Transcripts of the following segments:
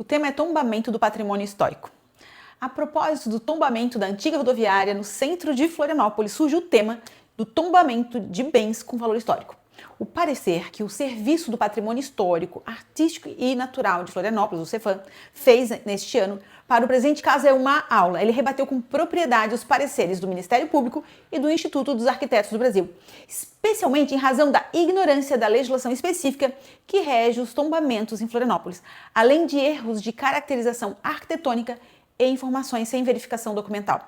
tema é tombamento do patrimônio histórico. A propósito do tombamento da antiga rodoviária no centro de Florianópolis, surge o tema do tombamento de bens com valor histórico. O parecer que o Serviço do Patrimônio Histórico, Artístico e Natural de Florianópolis, o CEFAM, fez neste ano para o presente caso é uma aula. Ele rebateu com propriedade os pareceres do Ministério Público e do Instituto dos Arquitetos do Brasil, especialmente em razão da ignorância da legislação específica que rege os tombamentos em Florianópolis, além de erros de caracterização arquitetônica e informações sem verificação documental.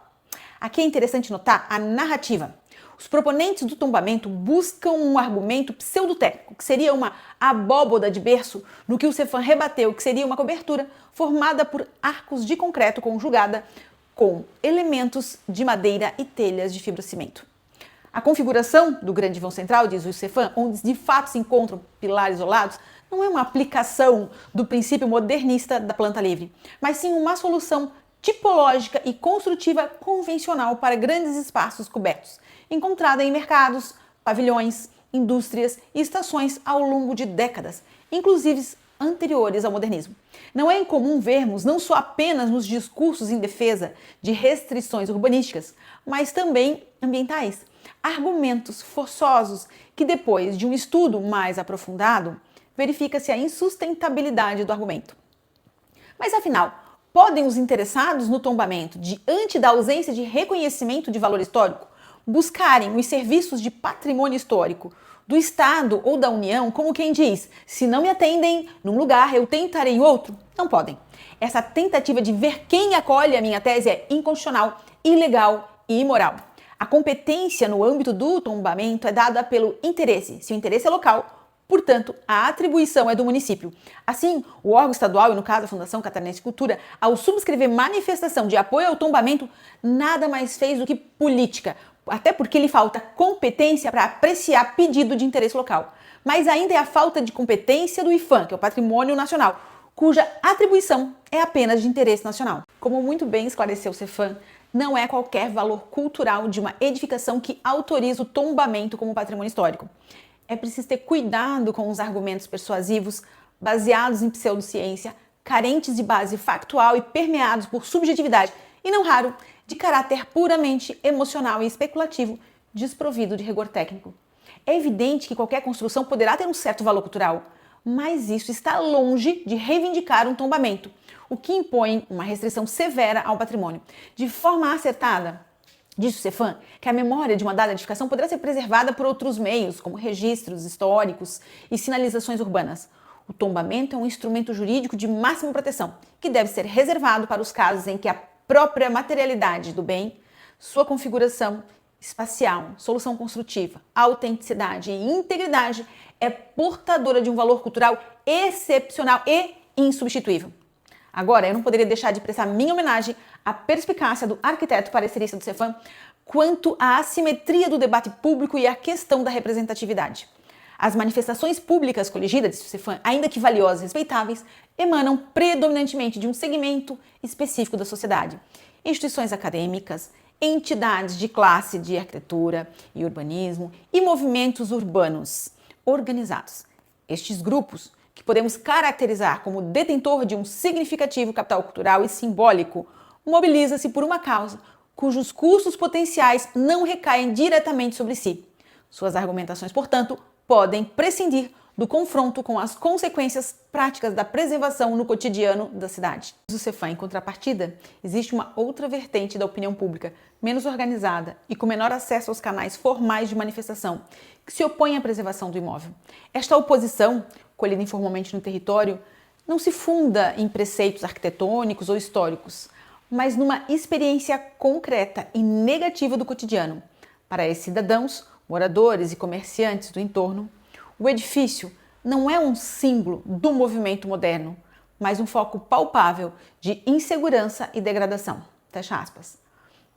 Aqui é interessante notar a narrativa. Os proponentes do tombamento buscam um argumento pseudotécnico, que seria uma abóboda de berço, no que o CEFAM rebateu, que seria uma cobertura formada por arcos de concreto conjugada com elementos de madeira e telhas de fibrocimento. A configuração do grande vão central, diz o CEFAM, onde de fato se encontram pilares isolados, não é uma aplicação do princípio modernista da planta livre, mas sim uma solução tipológica e construtiva convencional para grandes espaços cobertos, encontrada em mercados, pavilhões, indústrias e estações ao longo de décadas, inclusive anteriores ao modernismo. Não é incomum vermos, não só apenas nos discursos em defesa de restrições urbanísticas, mas também ambientais, argumentos forçosos que, depois de um estudo mais aprofundado, verifica-se a insustentabilidade do argumento. Mas afinal, podem os interessados no tombamento, diante da ausência de reconhecimento de valor histórico, buscarem os serviços de patrimônio histórico do Estado ou da União, como quem diz, se não me atendem num lugar, eu tentarei em outro? Não podem. Essa tentativa de ver quem acolhe a minha tese é inconstitucional, ilegal e imoral. A competência no âmbito do tombamento é dada pelo interesse. Se o interesse é local, portanto, a atribuição é do município. Assim, o órgão estadual, e no caso a Fundação Catarinense de Cultura, ao subscrever manifestação de apoio ao tombamento, nada mais fez do que política, até porque lhe falta competência para apreciar pedido de interesse local. Mas ainda é a falta de competência do IPHAN, que é o Patrimônio Nacional, cuja atribuição é apenas de interesse nacional. Como muito bem esclareceu o CEFAM, não é qualquer valor cultural de uma edificação que autoriza o tombamento como patrimônio histórico. É preciso ter cuidado com os argumentos persuasivos, baseados em pseudociência, carentes de base factual e permeados por subjetividade, e não raro, de caráter puramente emocional e especulativo, desprovido de rigor técnico. É evidente que qualquer construção poderá ter um certo valor cultural, mas isso está longe de reivindicar um tombamento, o que impõe uma restrição severa ao patrimônio. De forma acertada, diz o CEFAM, que a memória de uma dada edificação poderá ser preservada por outros meios, como registros históricos e sinalizações urbanas. O tombamento é um instrumento jurídico de máxima proteção, que deve ser reservado para os casos em que a própria materialidade do bem, sua configuração espacial, solução construtiva, autenticidade e integridade é portadora de um valor cultural excepcional e insubstituível. Agora, eu não poderia deixar de prestar minha homenagem à perspicácia do arquiteto parecerista do CEFAM quanto à assimetria do debate público e à questão da representatividade. As manifestações públicas coligidas, diz o CEFAM, ainda que valiosas e respeitáveis, emanam predominantemente de um segmento específico da sociedade. Instituições acadêmicas, entidades de classe de arquitetura e urbanismo e movimentos urbanos organizados. Estes grupos, que podemos caracterizar como detentor de um significativo capital cultural e simbólico, mobiliza-se por uma causa cujos custos potenciais não recaem diretamente sobre si. Suas argumentações, portanto, podem prescindir do confronto com as consequências práticas da preservação no cotidiano da cidade. No CEFAM, em contrapartida, existe uma outra vertente da opinião pública, menos organizada e com menor acesso aos canais formais de manifestação, que se opõe à preservação do imóvel. Esta oposição, colhida informalmente no território, não se funda em preceitos arquitetônicos ou históricos, mas numa experiência concreta e negativa do cotidiano. Para esses cidadãos, moradores e comerciantes do entorno, o edifício não é um símbolo do movimento moderno, mas um foco palpável de insegurança e degradação. Fecha aspas.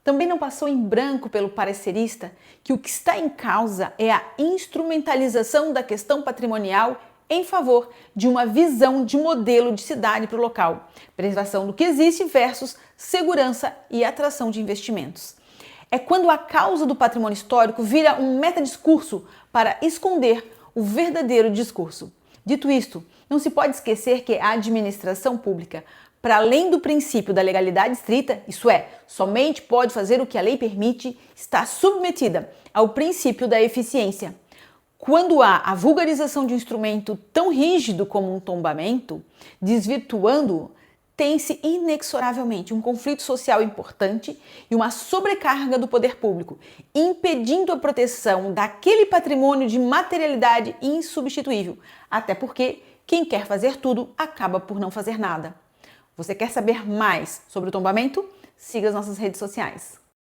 Também não passou em branco pelo parecerista que o que está em causa é a instrumentalização da questão patrimonial em favor de uma visão de modelo de cidade para o local, preservação do que existe versus segurança e atração de investimentos. É quando a causa do patrimônio histórico vira um metadiscurso para esconder o verdadeiro discurso. Dito isto, Não se pode esquecer que a administração pública, para além do princípio da legalidade estrita, isso é, somente pode fazer o que a lei permite, está submetida ao princípio da eficiência. Quando há a vulgarização de um instrumento tão rígido como um tombamento, desvirtuando-o, tem-se inexoravelmente um conflito social importante e uma sobrecarga do poder público, impedindo a proteção daquele patrimônio de materialidade insubstituível, até porque quem quer fazer tudo acaba por não fazer nada. Você quer saber mais sobre o tombamento? Siga as nossas redes sociais.